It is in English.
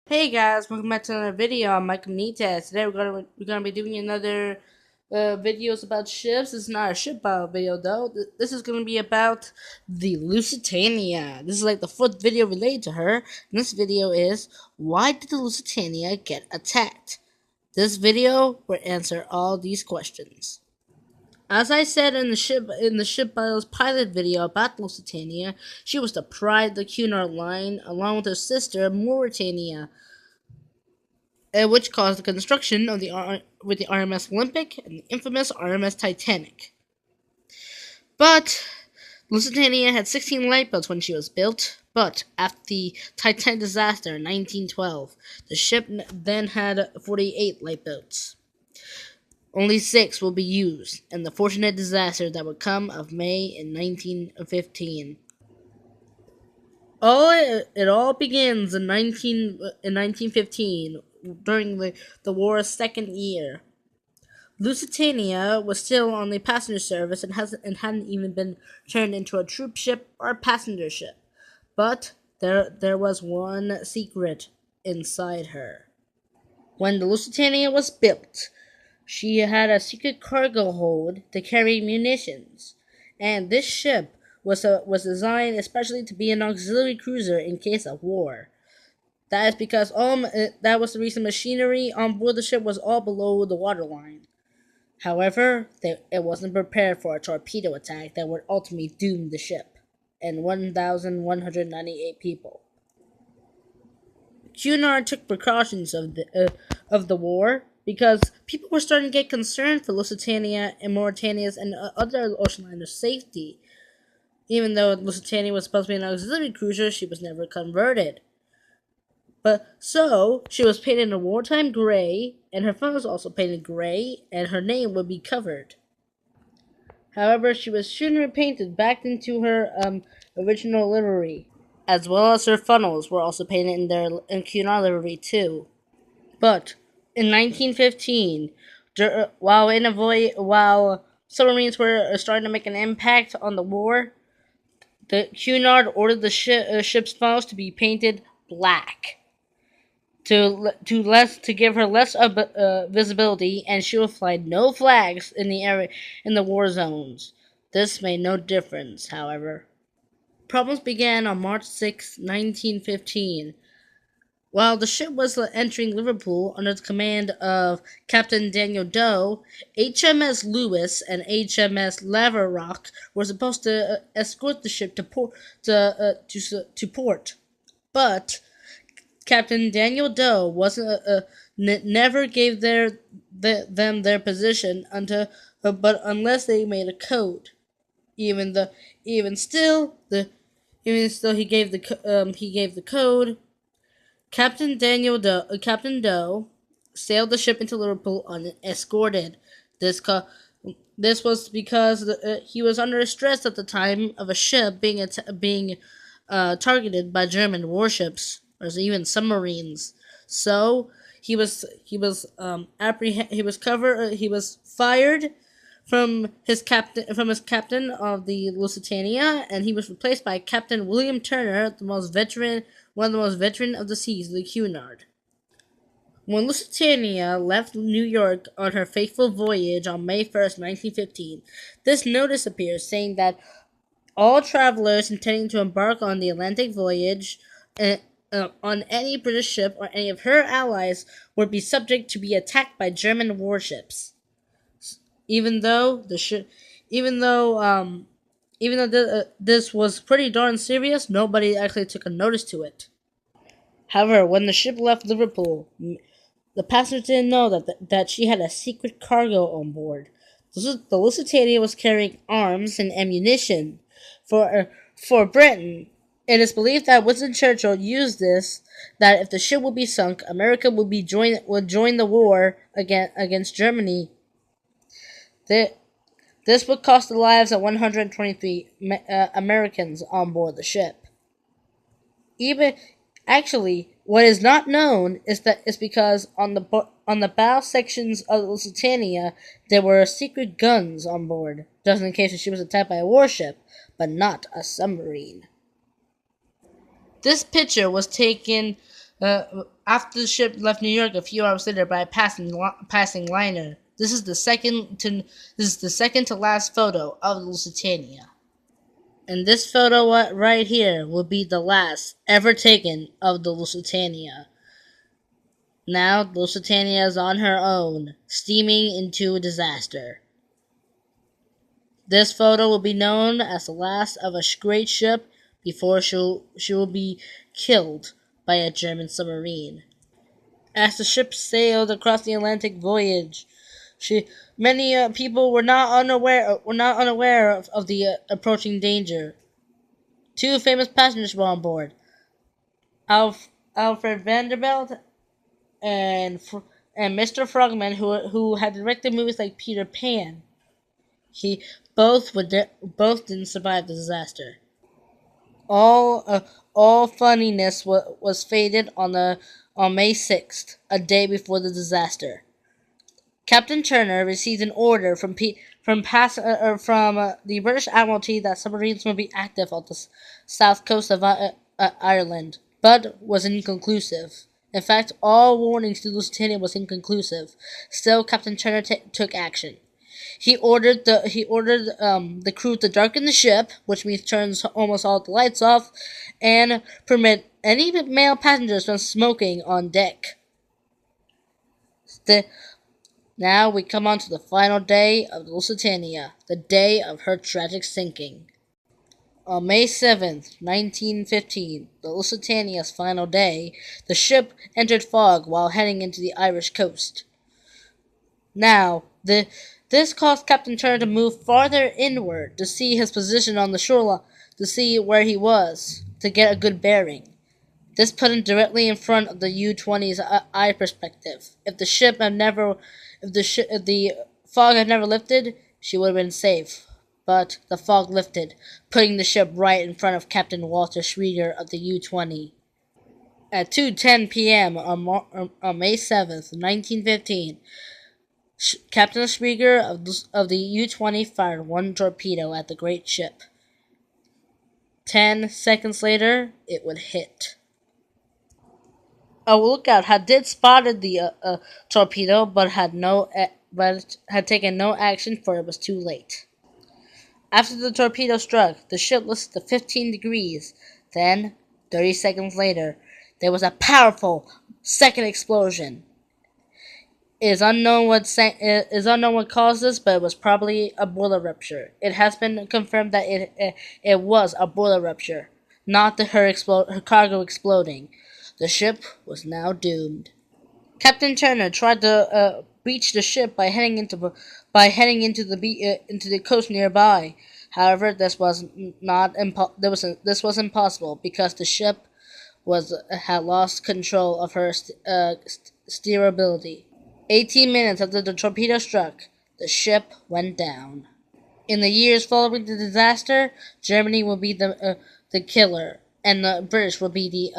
Hey guys, welcome back to another video. I'm Michael Benitez. Today we're gonna be doing another videos about ships. It's not a ship video though. This is gonna be about the Lusitania. This is like the fourth video related to her. And this video is why did the Lusitania get attacked? This video will answer all these questions. As I said in the ship battles pilot video about Lusitania, she was the pride of the Cunard line, along with her sister Mauritania, which caused the construction of the RMS Olympic and the infamous RMS Titanic. But Lusitania had 16 lifeboats when she was built, but after the Titanic disaster in 1912, the ship then had 48 lifeboats. Only 6 will be used, and the fortunate disaster that would come of May in 1915. It all begins in 1915 during the war's second year. Lusitania was still on the passenger service and hadn't even been turned into a troop ship or a passenger ship. But there was one secret inside her. When the Lusitania was built, she had a secret cargo hold to carry munitions, and this ship was designed especially to be an auxiliary cruiser in case of war. That is because that was the reason machinery on board the ship was all below the waterline. However, it wasn't prepared for a torpedo attack that would ultimately doom the ship and 1,198 people. Cunard took precautions of the war because people were starting to get concerned for Lusitania and Mauritania's and other ocean liners' safety. Even though Lusitania was supposed to be an auxiliary cruiser, she was never converted. But so she was painted in wartime gray, and her phone was also painted gray, and her name would be covered. However, she was soon repainted back into her original livery, as well as her funnels were also painted in Cunard livery too. But in 1915, while submarines were starting to make an impact on the war, the Cunard ordered the ship's funnels to be painted black to give her less visibility, and she would fly no flags in the area in the war zones. This made no difference, however. Problems began on March 6, 1915. While the ship was entering Liverpool under the command of Captain Daniel Doe, HMS Lewis and HMS Laverock were supposed to escort the ship to port. But Captain Daniel Doe never gave them their position unless they made a code. Even still he gave the code. Captain Doe sailed the ship into Liverpool unescorted. This was because he was under stress at the time of a ship being targeted by German warships or even submarines. So he was fired from his captain of the Lusitania, and he was replaced by Captain William Turner, one of the most veteran of the seas, the Cunard. When Lusitania left New York on her fateful voyage on May 1st, 1915, this notice appears saying that all travelers intending to embark on the Atlantic voyage on any British ship or any of her allies would be subject to be attacked by German warships. Even though this was pretty darn serious, nobody actually took a notice to it. However, when the ship left Liverpool, the passengers didn't know that she had a secret cargo on board. The Lusitania was carrying arms and ammunition for Britain. It is believed that Winston Churchill used this, that if the ship would be sunk, America would join the war against Germany. This would cost the lives of 123 Americans on board the ship. What is not known is because on the bow sections of the Lusitania there were secret guns on board, just in case she was attacked by a warship, but not a submarine. This picture was taken After the ship left New York a few hours later by a passing liner. This is the second to last photo of the Lusitania. And this photo right here will be the last ever taken of the Lusitania. Now, the Lusitania is on her own, steaming into a disaster. This photo will be known as the last of a great ship before she will be killed by a German submarine. As the ship sailed across the Atlantic voyage, many people were not unaware of the approaching danger. Two famous passengers were on board: Alfred Vanderbilt and Mr. Frogman, who had directed movies like Peter Pan. He both didn't survive the disaster. All funniness was faded on May 6th, a day before the disaster. Captain Turner received an order from the British Admiralty that submarines would be active on the south coast of Ireland, but was inconclusive. In fact, all warnings to Lusitania was inconclusive. Still, Captain Turner took action. He ordered the crew to darken the ship, which means turns almost all the lights off, and permit any male passengers from smoking on deck. Now we come on to the final day of the Lusitania, the day of her tragic sinking. On May 7th, 1915, the Lusitania's final day, the ship entered fog while heading into the Irish coast. Now, this caused Captain Turner to move farther inward to see his position on the shoreline, to see where he was, to get a good bearing. This put him directly in front of the U-20's eye perspective. If the fog had never lifted, she would have been safe. But the fog lifted, putting the ship right in front of Captain Walter Schwieger of the U-20. At 2:10 p.m. on May 7th, 1915, Captain Schwieger of the U-20 fired one torpedo at the great ship. 10 seconds later, it would hit. A lookout did spotted the torpedo, but had taken no action, for it was too late. After the torpedo struck, the ship listed to 15 degrees. Then, 30 seconds later, there was a powerful second explosion. It is unknown what caused this, but it was probably a boiler rupture. It has been confirmed that it was a boiler rupture, not her cargo exploding. The ship was now doomed. Captain Turner tried to breach the ship by heading into the coast nearby. However, this was impossible because the ship had lost control of her steerability. 18 minutes after the torpedo struck, the ship went down. In the years following the disaster, Germany will be the killer, and the British will be the